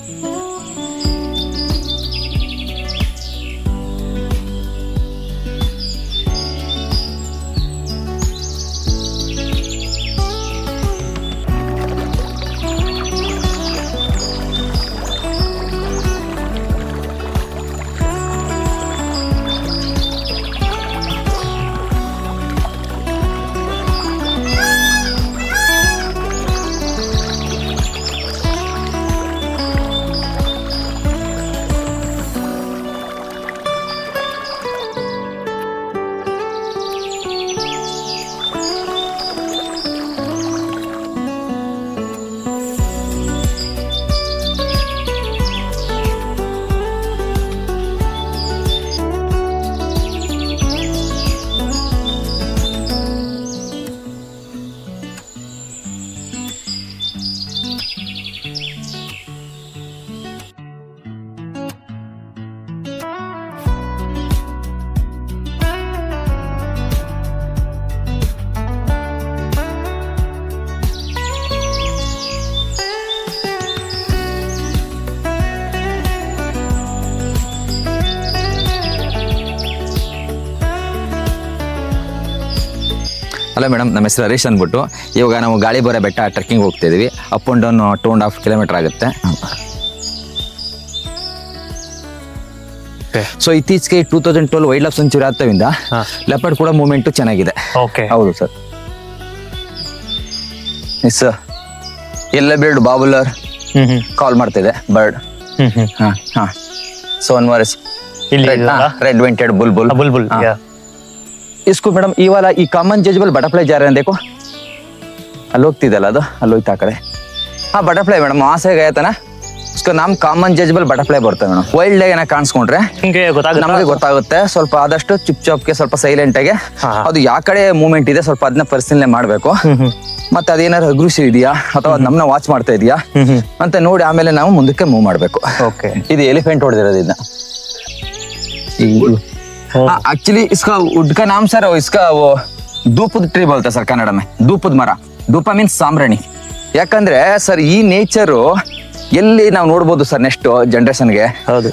Hello madam, ನಮ್ಮ ಹೆಸರು ಹರೀಶ್ ಅಂದ್ಬಿಟ್ಟು. ಇವಾಗ ನಾವು ಗಾಳಿಬರ ಬೆಟ್ಟ ಟ್ರೆಕ್ಕಿಂಗ್ ಹೋಗ್ತಾ ಇದೀವಿ. ಅಪ್ ಅಂಡ್ ಡೌನ್ 2.5 ಕಿಲೋಮೀಟರ್ ಆಗುತ್ತೆ. ಸೊ ಇತ್ತೀಚೆಗೆ 2012 ವೈಲ್ಡ್ ಲೈಫ್ ಸೆಂಚುರಿ ಆಗ್ತಾವಿಂದ ಲೆಪರ್ಡ್ ಕೂಡ ಮೂವ್ಮೆಂಟ್ ಚೆನ್ನಾಗಿದೆ. ಹೌದು ಸರ್. ಎಸ್ ಸರ್, ಎಲ್ಲ ಬೇರ್ಡ್ ಬಾಬುಲರ್ ಕಾಲ್ ಮಾಡ್ತಿದೆ ಬರ್ಡ್. ಸೊ ಒನ್ ವಾರ रेड वेंटेड बुलबुल बुलबुल इसको मैडम ये वाला ये कॉमन जजेबल बटरफ्लाई जा रहे हैं. देखो ಅಲ್ಲಿ ಹೋಗ್ತಿದಲ್ಲ ಅದು ಅಲ್ಲಿ ಹೋಯ್ತಾ ಆ ಕಡೆ. ಹಾ ಬಟರ್ಫ್ಲೈ ಮೇಡಮ್ वहां से गया था ना. उसका नाम ಕಾಮನ್ ಜಜಬಲ್ ಬಟರ್ಫ್ಲೈ ಬರುತ್ತೆ ಮೇಡಮ್. ವೈಲ್ಡ್ ಆಗಿ ಏನ ಕಾಣಿಸ್ಕೊಂಡ್ರೆ ನಮಗೆ ಗೊತ್ತಾಗುತ್ತೆ. ಸ್ವಲ್ಪ ಆದಷ್ಟು ಚಿಪ್ ಚಾಪ್ಗೆ ಸ್ವಲ್ಪ ಸೈಲೆಂಟ್ ಆಗಿ ಅದು ಯಾವ ಕಡೆ ಮೂವ್ಮೆಂಟ್ ಇದೆ ಸ್ವಲ್ಪ ಅದನ್ನ ಪರಿಶೀಲನೆ ಮಾಡ್ಬೇಕು. ಮತ್ತೆ ಅದೇನಾದ್ರು ಅಗ್ರೆಸಿವ್ ಇದೆಯಾ ಅಥವಾ ನಮ್ಮನ್ನ ವಾಚ್ ಮಾಡ್ತಾ ಇದೆಯಾ ಅಂತ ನೋಡಿ ಆಮೇಲೆ ನಾವು ಮುಂದಕ್ಕೆ ಮೂವ್ ಮಾಡ್ಬೇಕು. ಇದು ಎಲಿಫೆಂಟ್ ಹೊಡೆದಿರೋದು ಇದನ್ನ. एक्चुअली इसका वुड का नाम सर इसका वो धूपद ट्री बोलते हैं सर कन्नड़ में. धूपद मर धूप मीन्स ಸಾಂಬ್ರಾಣಿ. ಯಾಕಂದ್ರೆ ಸರ್ ಈ ನೇಚರು ಎಲ್ಲಿ ನಾವು ನೋಡ್ಬೋದು ಸರ್ ನೆಕ್ಸ್ಟ್ ಜನರೇಷನ್ಗೆ. ಹೌದು